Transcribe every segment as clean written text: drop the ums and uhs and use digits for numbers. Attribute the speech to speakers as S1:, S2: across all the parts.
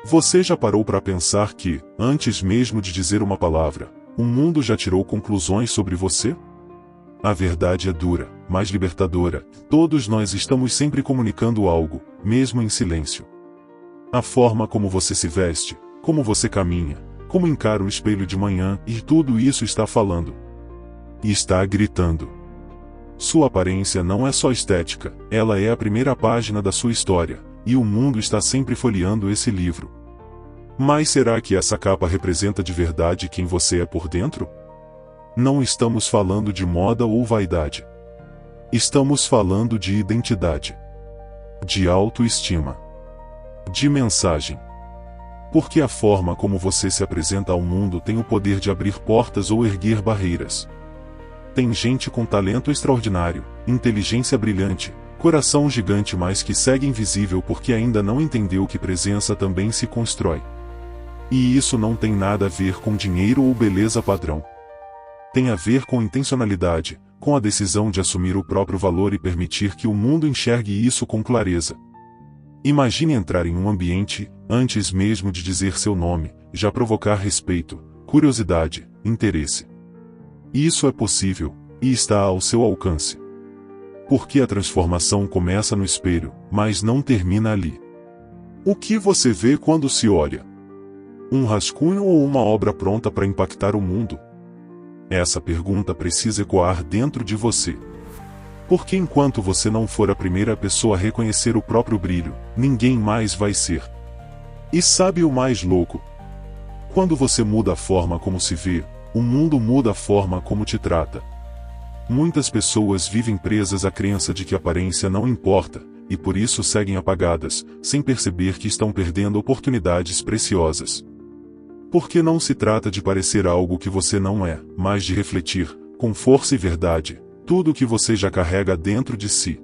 S1: Você já parou para pensar que, antes mesmo de dizer uma palavra, o mundo já tirou conclusões sobre você? A verdade é dura, mas libertadora. Todos nós estamos sempre comunicando algo, mesmo em silêncio. A forma como você se veste, como você caminha, como encara o espelho de manhã, e tudo isso está falando. E está gritando. Sua aparência não é só estética, ela é a primeira página da sua história, e o mundo está sempre folheando esse livro. Mas será que essa capa representa de verdade quem você é por dentro? Não estamos falando de moda ou vaidade. Estamos falando de identidade. De autoestima. De mensagem. Porque a forma como você se apresenta ao mundo tem o poder de abrir portas ou erguer barreiras. Tem gente com talento extraordinário, inteligência brilhante, coração gigante, mas que segue invisível porque ainda não entendeu que presença também se constrói. E isso não tem nada a ver com dinheiro ou beleza padrão. Tem a ver com intencionalidade, com a decisão de assumir o próprio valor e permitir que o mundo enxergue isso com clareza. Imagine entrar em um ambiente, antes mesmo de dizer seu nome, já provocar respeito, curiosidade, interesse. Isso é possível, e está ao seu alcance. Porque a transformação começa no espelho, mas não termina ali. O que você vê quando se olha? Um rascunho ou uma obra pronta para impactar o mundo? Essa pergunta precisa ecoar dentro de você. Porque enquanto você não for a primeira pessoa a reconhecer o próprio brilho, ninguém mais vai ser. E sabe o mais louco? Quando você muda a forma como se vê, o mundo muda a forma como te trata. Muitas pessoas vivem presas à crença de que a aparência não importa, e por isso seguem apagadas, sem perceber que estão perdendo oportunidades preciosas. Porque não se trata de parecer algo que você não é, mas de refletir, com força e verdade, tudo o que você já carrega dentro de si.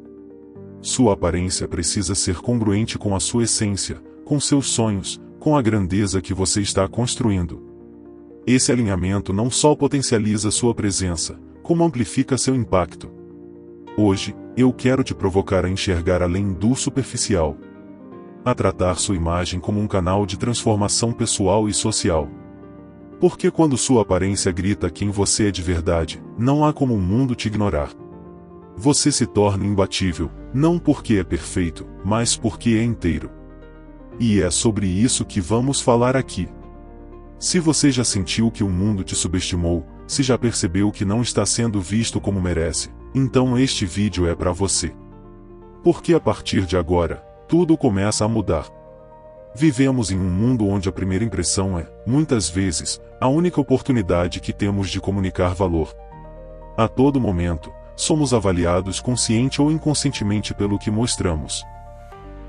S1: Sua aparência precisa ser congruente com a sua essência, com seus sonhos, com a grandeza que você está construindo. Esse alinhamento não só potencializa sua presença, como amplifica seu impacto. Hoje, eu quero te provocar a enxergar além do superficial. A tratar sua imagem como um canal de transformação pessoal e social. Porque quando sua aparência grita quem você é de verdade, não há como o mundo te ignorar. Você se torna imbatível, não porque é perfeito, mas porque é inteiro. E é sobre isso que vamos falar aqui. Se você já sentiu que o mundo te subestimou, se já percebeu que não está sendo visto como merece, então este vídeo é para você. Porque a partir de agora, tudo começa a mudar. Vivemos em um mundo onde a primeira impressão é, muitas vezes, a única oportunidade que temos de comunicar valor. A todo momento, somos avaliados consciente ou inconscientemente pelo que mostramos.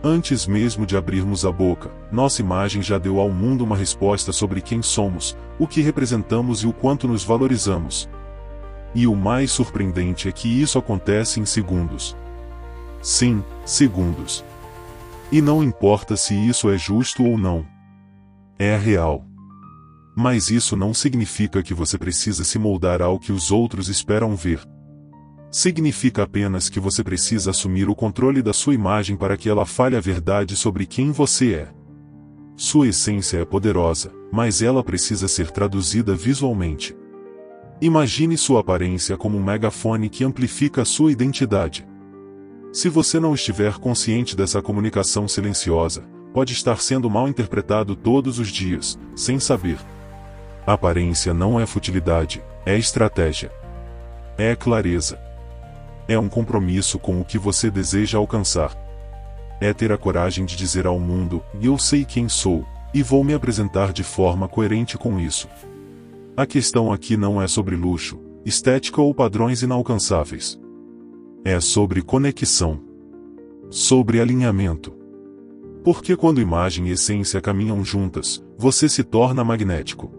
S1: Antes mesmo de abrirmos a boca, nossa imagem já deu ao mundo uma resposta sobre quem somos, o que representamos e o quanto nos valorizamos. E o mais surpreendente é que isso acontece em segundos. Sim, segundos. E não importa se isso é justo ou não. É real. Mas isso não significa que você precisa se moldar ao que os outros esperam ver. Significa apenas que você precisa assumir o controle da sua imagem para que ela fale a verdade sobre quem você é. Sua essência é poderosa, mas ela precisa ser traduzida visualmente. Imagine sua aparência como um megafone que amplifica a sua identidade. Se você não estiver consciente dessa comunicação silenciosa, pode estar sendo mal interpretado todos os dias, sem saber. Aparência não é futilidade, é estratégia. É clareza. É um compromisso com o que você deseja alcançar. É ter a coragem de dizer ao mundo, eu sei quem sou, e vou me apresentar de forma coerente com isso. A questão aqui não é sobre luxo, estética ou padrões inalcançáveis. É sobre conexão. Sobre alinhamento. Porque quando imagem e essência caminham juntas, você se torna magnético.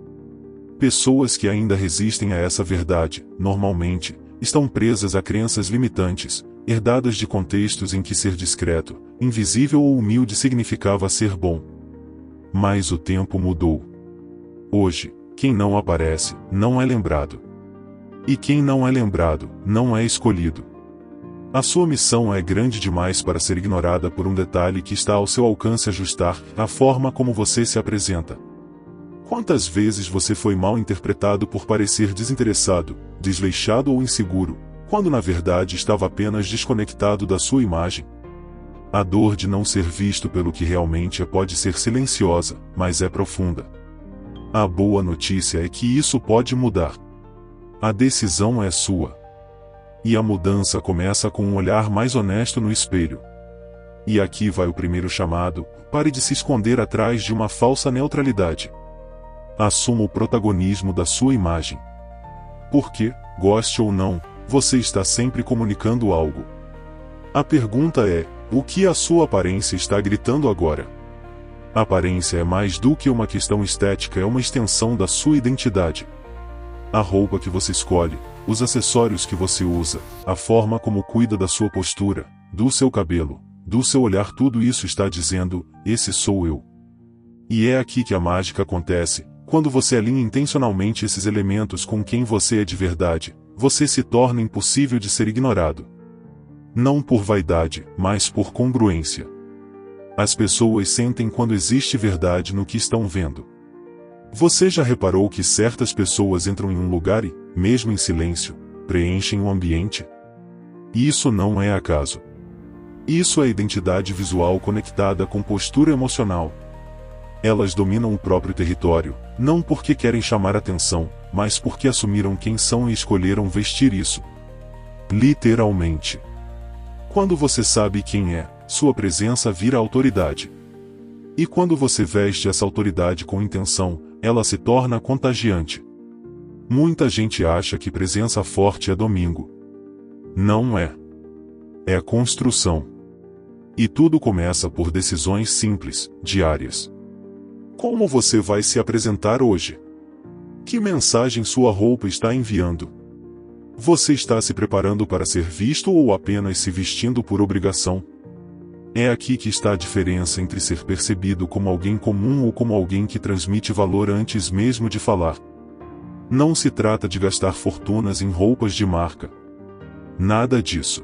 S1: Pessoas que ainda resistem a essa verdade, normalmente, estão presas a crenças limitantes, herdadas de contextos em que ser discreto, invisível ou humilde significava ser bom. Mas o tempo mudou. Hoje, quem não aparece, não é lembrado. E quem não é lembrado, não é escolhido. A sua missão é grande demais para ser ignorada por um detalhe que está ao seu alcance ajustar a forma como você se apresenta. Quantas vezes você foi mal interpretado por parecer desinteressado, desleixado ou inseguro, quando na verdade estava apenas desconectado da sua imagem? A dor de não ser visto pelo que realmente é pode ser silenciosa, mas é profunda. A boa notícia é que isso pode mudar. A decisão é sua. E a mudança começa com um olhar mais honesto no espelho. E aqui vai o primeiro chamado: pare de se esconder atrás de uma falsa neutralidade. Assuma o protagonismo da sua imagem. Porque, goste ou não, você está sempre comunicando algo. A pergunta é: o que a sua aparência está gritando agora? A aparência é mais do que uma questão estética, é uma extensão da sua identidade. A roupa que você escolhe, os acessórios que você usa, a forma como cuida da sua postura, do seu cabelo, do seu olhar, tudo isso está dizendo: esse sou eu. E é aqui que a mágica acontece. Quando você alinha intencionalmente esses elementos com quem você é de verdade, você se torna impossível de ser ignorado. Não por vaidade, mas por congruência. As pessoas sentem quando existe verdade no que estão vendo. Você já reparou que certas pessoas entram em um lugar e, mesmo em silêncio, preenchem o ambiente? Isso não é acaso. Isso é identidade visual conectada com postura emocional. Elas dominam o próprio território, não porque querem chamar atenção, mas porque assumiram quem são e escolheram vestir isso. Literalmente. Quando você sabe quem é, sua presença vira autoridade. E quando você veste essa autoridade com intenção, ela se torna contagiante. Muita gente acha que presença forte é domingo. Não é. É construção. E tudo começa por decisões simples, diárias. Como você vai se apresentar hoje? Que mensagem sua roupa está enviando? Você está se preparando para ser visto ou apenas se vestindo por obrigação? É aqui que está a diferença entre ser percebido como alguém comum ou como alguém que transmite valor antes mesmo de falar. Não se trata de gastar fortunas em roupas de marca. Nada disso.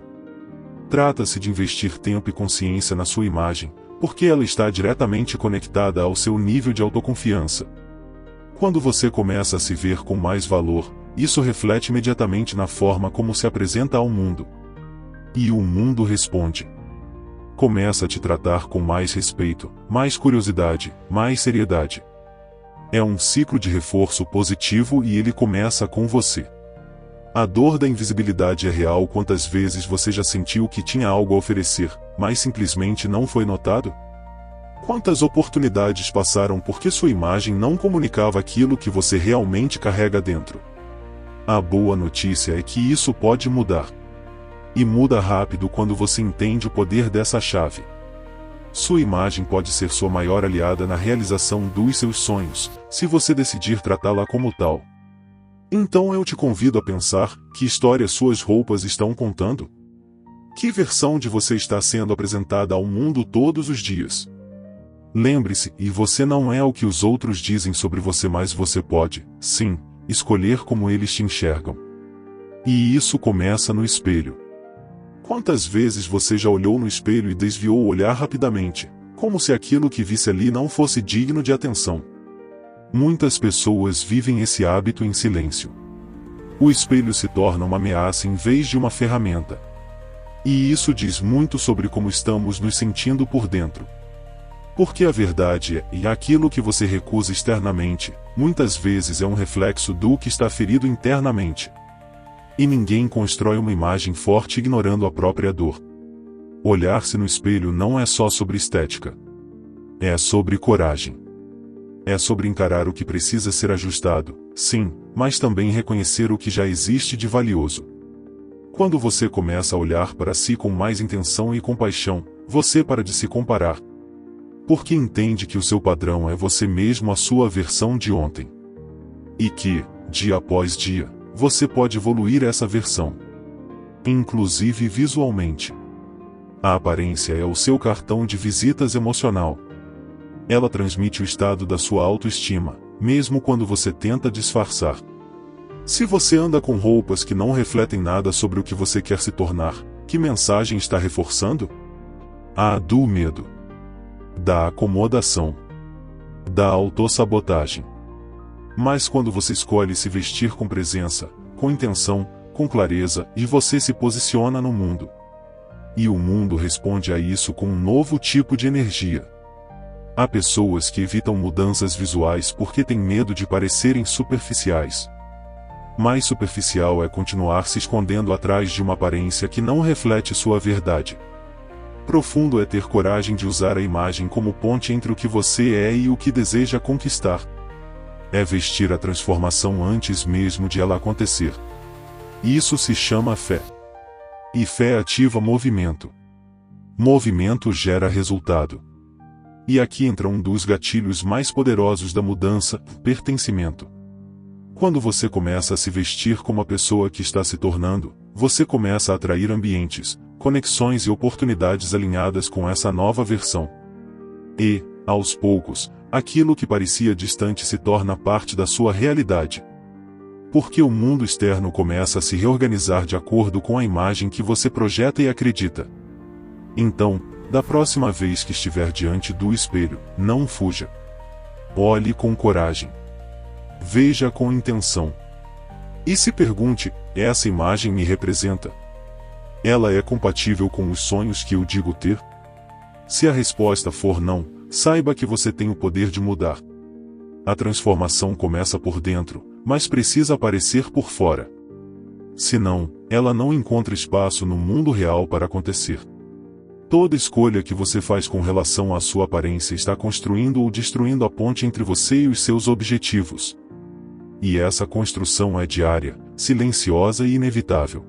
S1: Trata-se de investir tempo e consciência na sua imagem, porque ela está diretamente conectada ao seu nível de autoconfiança. Quando você começa a se ver com mais valor, isso reflete imediatamente na forma como se apresenta ao mundo. E o mundo responde. Começa a te tratar com mais respeito, mais curiosidade, mais seriedade. É um ciclo de reforço positivo e ele começa com você. A dor da invisibilidade é real. Quantas vezes você já sentiu que tinha algo a oferecer, mas simplesmente não foi notado? Quantas oportunidades passaram porque sua imagem não comunicava aquilo que você realmente carrega dentro? A boa notícia é que isso pode mudar. E muda rápido quando você entende o poder dessa chave. Sua imagem pode ser sua maior aliada na realização dos seus sonhos, se você decidir tratá-la como tal. Então eu te convido a pensar: que história suas roupas estão contando? Que versão de você está sendo apresentada ao mundo todos os dias? Lembre-se, e você não é o que os outros dizem sobre você, mas você pode, sim, escolher como eles te enxergam. E isso começa no espelho. Quantas vezes você já olhou no espelho e desviou o olhar rapidamente, como se aquilo que visse ali não fosse digno de atenção? Muitas pessoas vivem esse hábito em silêncio. O espelho se torna uma ameaça em vez de uma ferramenta. E isso diz muito sobre como estamos nos sentindo por dentro. Porque a verdade é, e aquilo que você recusa externamente, muitas vezes é um reflexo do que está ferido internamente. E ninguém constrói uma imagem forte ignorando a própria dor. Olhar-se no espelho não é só sobre estética. É sobre coragem. É sobre encarar o que precisa ser ajustado, sim, mas também reconhecer o que já existe de valioso. Quando você começa a olhar para si com mais intenção e compaixão, você para de se comparar. Porque entende que o seu padrão é você mesmo, a sua versão de ontem. E que, dia após dia, você pode evoluir essa versão. Inclusive visualmente. A aparência é o seu cartão de visitas emocional. Ela transmite o estado da sua autoestima, mesmo quando você tenta disfarçar. Se você anda com roupas que não refletem nada sobre o que você quer se tornar, Que mensagem está reforçando? A do medo, da acomodação, da autossabotagem. Mas quando você escolhe se vestir com presença, com intenção, com clareza, e você se posiciona no mundo. E o mundo responde a isso com um novo tipo de energia. Há pessoas que evitam mudanças visuais porque têm medo de parecerem superficiais. Mais superficial é continuar se escondendo atrás de uma aparência que não reflete sua verdade. Profundo é ter coragem de usar a imagem como ponte entre o que você é e o que deseja conquistar. É vestir a transformação antes mesmo de ela acontecer. Isso se chama fé. E fé ativa movimento. Movimento gera resultado. E aqui entra um dos gatilhos mais poderosos da mudança: pertencimento. Quando você começa a se vestir como a pessoa que está se tornando, você começa a atrair ambientes, conexões e oportunidades alinhadas com essa nova versão. E, aos poucos, aquilo que parecia distante se torna parte da sua realidade. Porque o mundo externo começa a se reorganizar de acordo com a imagem que você projeta e acredita. Então, da próxima vez que estiver diante do espelho, não fuja. Olhe com coragem. Veja com intenção. E se pergunte: essa imagem me representa? Ela é compatível com os sonhos que eu digo ter? Se a resposta for não, saiba que você tem o poder de mudar. A transformação começa por dentro, mas precisa aparecer por fora. Senão, ela não encontra espaço no mundo real para acontecer. Toda escolha que você faz com relação à sua aparência está construindo ou destruindo a ponte entre você e os seus objetivos. E essa construção é diária, silenciosa e inevitável.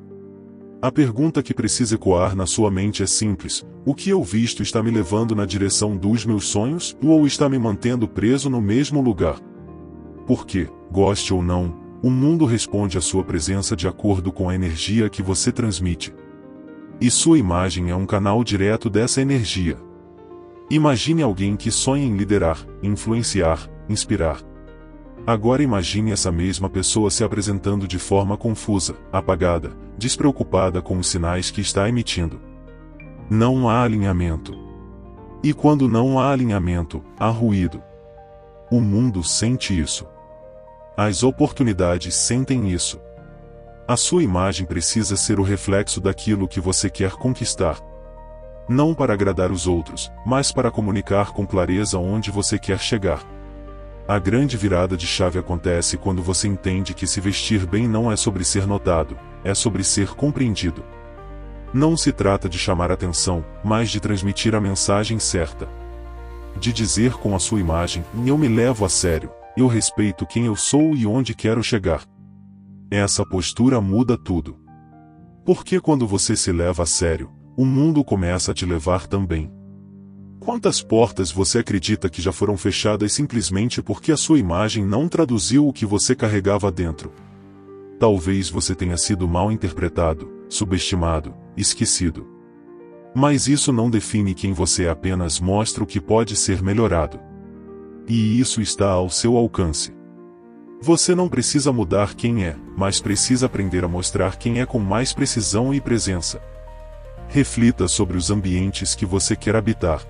S1: A pergunta que precisa ecoar na sua mente é simples: o que eu visto está me levando na direção dos meus sonhos, ou está me mantendo preso no mesmo lugar? Porque, goste ou não, o mundo responde à sua presença de acordo com a energia que você transmite. E sua imagem é um canal direto dessa energia. Imagine alguém que sonha em liderar, influenciar, inspirar. Agora imagine essa mesma pessoa se apresentando de forma confusa, apagada, despreocupada com os sinais que está emitindo. Não há alinhamento. E quando não há alinhamento, há ruído. O mundo sente isso. As oportunidades sentem isso. A sua imagem precisa ser o reflexo daquilo que você quer conquistar. Não para agradar os outros, mas para comunicar com clareza onde você quer chegar. A grande virada de chave acontece quando você entende que se vestir bem não é sobre ser notado, é sobre ser compreendido. Não se trata de chamar atenção, mas de transmitir a mensagem certa. De dizer com a sua imagem: eu me levo a sério, eu respeito quem eu sou e onde quero chegar. Essa postura muda tudo. Porque quando você se leva a sério, o mundo começa a te levar também. Quantas portas você acredita que já foram fechadas simplesmente porque a sua imagem não traduziu o que você carregava dentro? Talvez você tenha sido mal interpretado, subestimado, esquecido. Mas isso não define quem você é, apenas mostra o que pode ser melhorado. E isso está ao seu alcance. Você não precisa mudar quem é, mas precisa aprender a mostrar quem é com mais precisão e presença. Reflita sobre os ambientes que você quer habitar.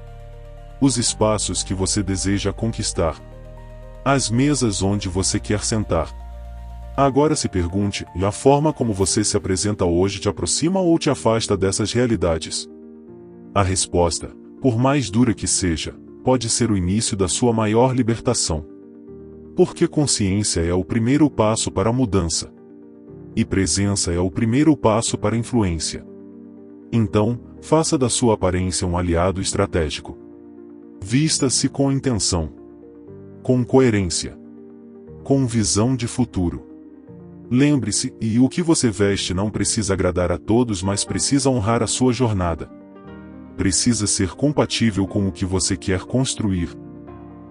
S1: Os espaços que você deseja conquistar. As mesas onde você quer sentar. Agora se pergunte: a forma como você se apresenta hoje te aproxima ou te afasta dessas realidades? A resposta, por mais dura que seja, pode ser o início da sua maior libertação. Porque consciência é o primeiro passo para a mudança. E presença é o primeiro passo para a influência. Então, faça da sua aparência um aliado estratégico. Vista-se com intenção. Com coerência. Com visão de futuro. Lembre-se, e o que você veste não precisa agradar a todos, mas precisa honrar a sua jornada. Precisa ser compatível com o que você quer construir.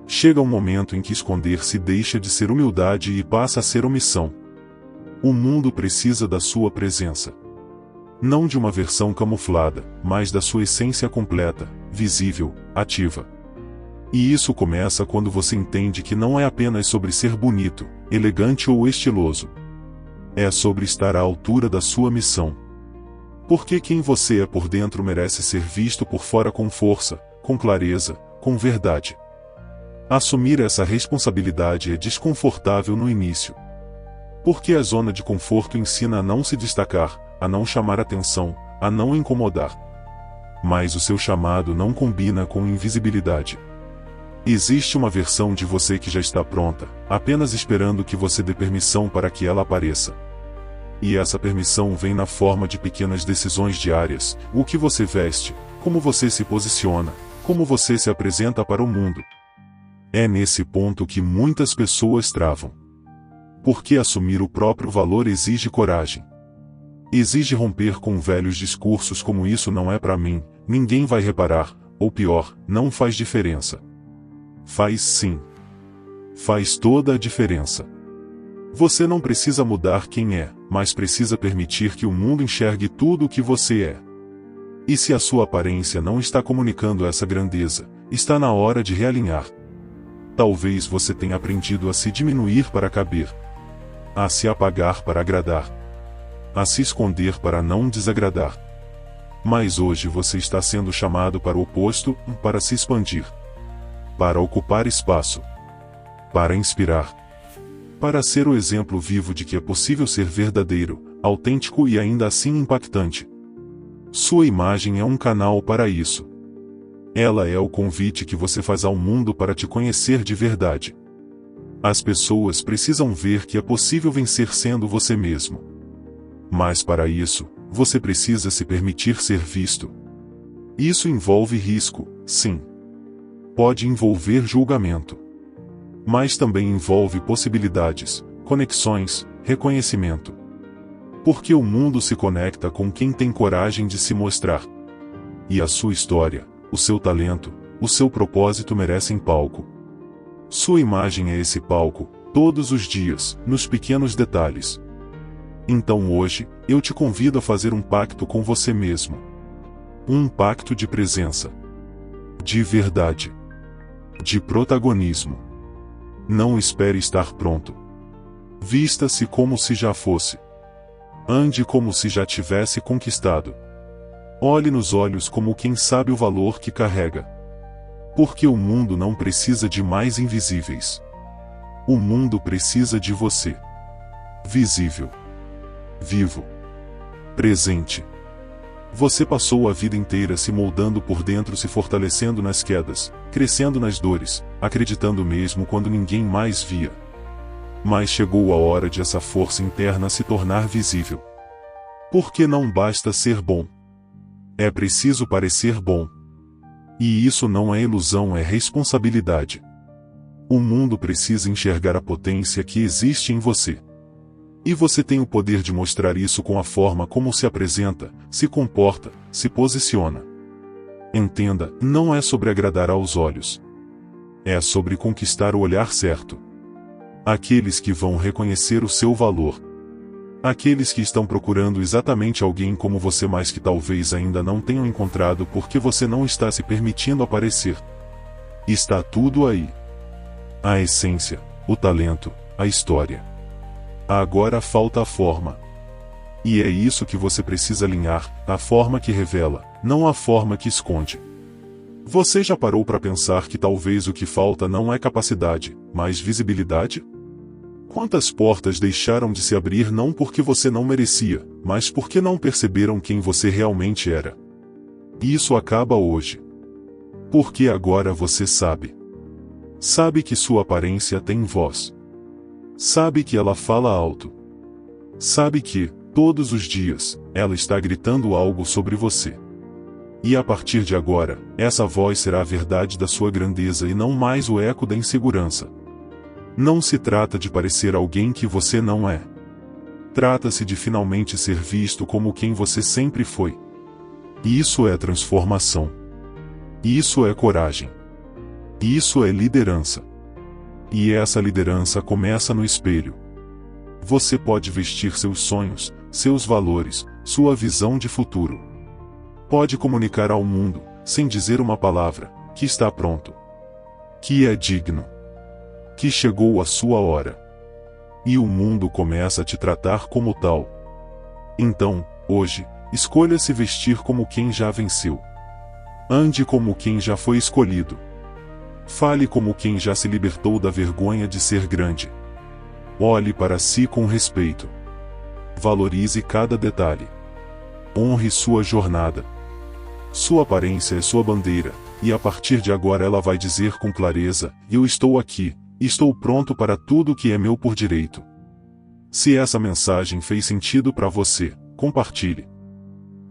S1: Chega um momento em que esconder-se deixa de ser humildade e passa a ser omissão. O mundo precisa da sua presença. Não de uma versão camuflada, mas da sua essência completa, visível, ativa. E isso começa quando você entende que não é apenas sobre ser bonito, elegante ou estiloso. É sobre estar à altura da sua missão. Porque quem você é por dentro merece ser visto por fora com força, com clareza, com verdade. Assumir essa responsabilidade é desconfortável no início. Porque a zona de conforto ensina a não se destacar, a não chamar atenção, a não incomodar. Mas o seu chamado não combina com invisibilidade. Existe uma versão de você que já está pronta, apenas esperando que você dê permissão para que ela apareça. E essa permissão vem na forma de pequenas decisões diárias: o que você veste, como você se posiciona, como você se apresenta para o mundo. É nesse ponto que muitas pessoas travam. Porque assumir o próprio valor exige coragem. Exige romper com velhos discursos como "isso não é para mim, ninguém vai reparar", ou pior, "não faz diferença". Faz sim. Faz toda a diferença. Você não precisa mudar quem é, mas precisa permitir que o mundo enxergue tudo o que você é. E se a sua aparência não está comunicando essa grandeza, está na hora de realinhar. Talvez você tenha aprendido a se diminuir para caber, a se apagar para agradar, a se esconder para não desagradar. Mas hoje você está sendo chamado para o oposto, para se expandir, para ocupar espaço, para inspirar, para ser o exemplo vivo de que é possível ser verdadeiro, autêntico e ainda assim impactante. Sua imagem é um canal para isso. Ela é o convite que você faz ao mundo para te conhecer de verdade. As pessoas precisam ver que é possível vencer sendo você mesmo. Mas para isso, você precisa se permitir ser visto. Isso envolve risco, sim. Pode envolver julgamento. Mas também envolve possibilidades, conexões, reconhecimento. Porque o mundo se conecta com quem tem coragem de se mostrar. E a sua história, o seu talento, o seu propósito merecem palco. Sua imagem é esse palco, todos os dias, nos pequenos detalhes. Então hoje, eu te convido a fazer um pacto com você mesmo. Um pacto de presença. De verdade. De protagonismo. Não espere estar pronto. Vista-se como se já fosse. Ande como se já tivesse conquistado. Olhe nos olhos como quem sabe o valor que carrega. Porque o mundo não precisa de mais invisíveis. O mundo precisa de você. Visível. Vivo. Presente. Você passou a vida inteira se moldando por dentro, se fortalecendo nas quedas, crescendo nas dores, acreditando mesmo quando ninguém mais via. Mas chegou a hora de essa força interna se tornar visível. Porque não basta ser bom. É preciso parecer bom. E isso não é ilusão, é responsabilidade. O mundo precisa enxergar a potência que existe em você. E você tem o poder de mostrar isso com a forma como se apresenta, se comporta, se posiciona. Entenda, não é sobre agradar aos olhos. É sobre conquistar o olhar certo. Aqueles que vão reconhecer o seu valor. Aqueles que estão procurando exatamente alguém como você, mas que talvez ainda não tenham encontrado porque você não está se permitindo aparecer. Está tudo aí. A essência, o talento, a história. Agora falta a forma. E é isso que você precisa alinhar, a forma que revela, não a forma que esconde. Você já parou para pensar que talvez o que falta não é capacidade, mas visibilidade? Quantas portas deixaram de se abrir não porque você não merecia, mas porque não perceberam quem você realmente era? E isso acaba hoje. Porque agora você sabe. Sabe que sua aparência tem voz. Sabe que ela fala alto. Sabe que, todos os dias, ela está gritando algo sobre você. E a partir de agora, essa voz será a verdade da sua grandeza e não mais o eco da insegurança. Não se trata de parecer alguém que você não é. Trata-se de finalmente ser visto como quem você sempre foi. E isso é transformação. E isso é coragem. E isso é liderança. E essa liderança começa no espelho. Você pode vestir seus sonhos, seus valores, sua visão de futuro. Pode comunicar ao mundo, sem dizer uma palavra, que está pronto. Que é digno. Que chegou a sua hora. E o mundo começa a te tratar como tal. Então, hoje, Escolha se vestir como quem já venceu. Ande como quem já foi escolhido. Fale como quem já se libertou da vergonha de ser grande. Olhe para si com respeito. Valorize cada detalhe. Honre sua jornada. Sua aparência é sua bandeira, e a partir de agora ela vai dizer com clareza: eu estou aqui, estou pronto para tudo que é meu por direito. Se essa mensagem fez sentido para você, compartilhe.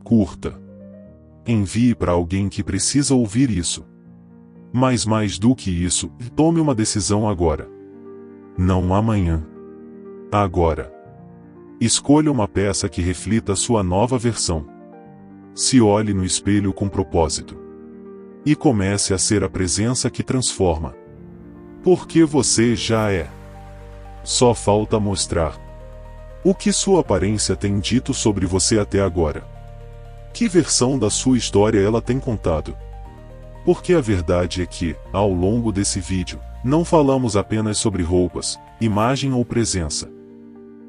S1: Curta. Envie para alguém que precisa ouvir isso. Mas mais do que isso, tome uma decisão agora. Não amanhã. Agora. Escolha uma peça que reflita sua nova versão. Se olhe no espelho com propósito. E comece a ser a presença que transforma. Porque você já é. Só falta mostrar. O que sua aparência tem dito sobre você até agora? Que versão da sua história ela tem contado? Porque a verdade é que, ao longo desse vídeo, não falamos apenas sobre roupas, imagem ou presença.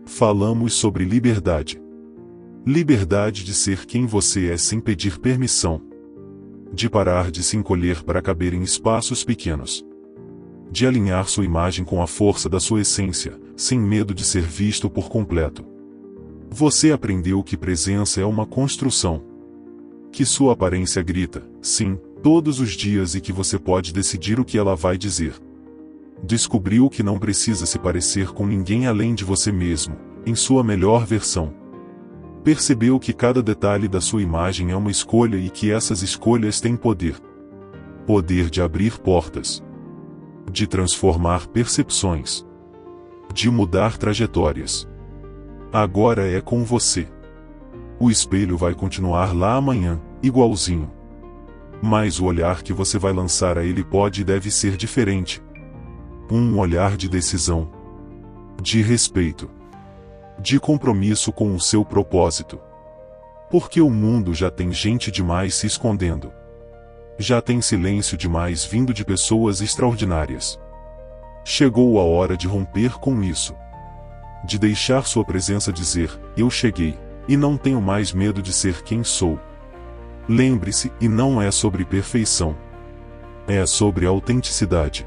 S1: Falamos sobre liberdade. Liberdade de ser quem você é sem pedir permissão. De parar de se encolher para caber em espaços pequenos. De alinhar sua imagem com a força da sua essência, sem medo de ser visto por completo. Você aprendeu que presença é uma construção. Que sua aparência grita, sim, todos os dias e que você pode decidir o que ela vai dizer. Descobriu que não precisa se parecer com ninguém além de você mesmo, em sua melhor versão. Percebeu que cada detalhe da sua imagem é uma escolha e que essas escolhas têm poder. Poder de abrir portas. De transformar percepções. De mudar trajetórias. Agora é com você. O espelho vai continuar lá amanhã, igualzinho. Mas o olhar que você vai lançar a ele pode e deve ser diferente. Um olhar de decisão. De respeito. De compromisso com o seu propósito. Porque o mundo já tem gente demais se escondendo. Já tem silêncio demais vindo de pessoas extraordinárias. Chegou a hora de romper com isso. De deixar sua presença dizer: eu cheguei, e não tenho mais medo de ser quem sou. Lembre-se, e não é sobre perfeição. É sobre autenticidade.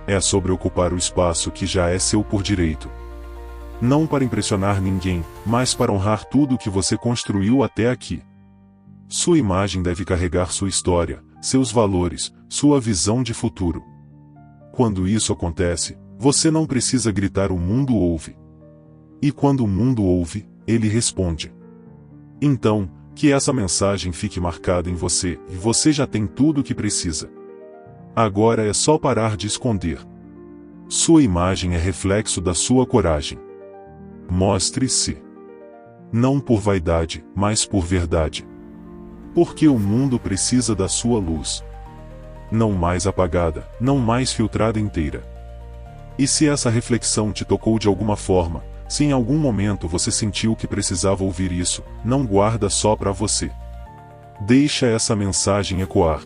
S1: É sobre ocupar o espaço que já é seu por direito. Não para impressionar ninguém, mas para honrar tudo o que você construiu até aqui. Sua imagem deve carregar sua história, seus valores, sua visão de futuro. Quando isso acontece, você não precisa gritar: o mundo ouve. E quando o mundo ouve, ele responde. Então, que essa mensagem fique marcada em você, e você já tem tudo o que precisa. Agora é só parar de esconder. Sua imagem é reflexo da sua coragem. Mostre-se. Não por vaidade, mas por verdade. Porque o mundo precisa da sua luz. Não mais apagada, não mais filtrada inteira. E se essa reflexão te tocou de alguma forma, se em algum momento você sentiu que precisava ouvir isso, não guarda só para você. Deixa essa mensagem ecoar.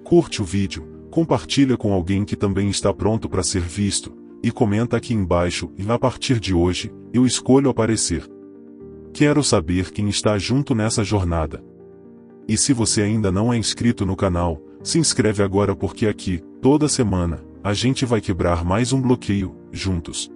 S1: Curte o vídeo, compartilha com alguém que também está pronto para ser visto, e comenta aqui embaixo: e a partir de hoje, eu escolho aparecer. Quero saber quem está junto nessa jornada. E se você ainda não é inscrito no canal, se inscreve agora porque aqui, toda semana, a gente vai quebrar mais um bloqueio, juntos.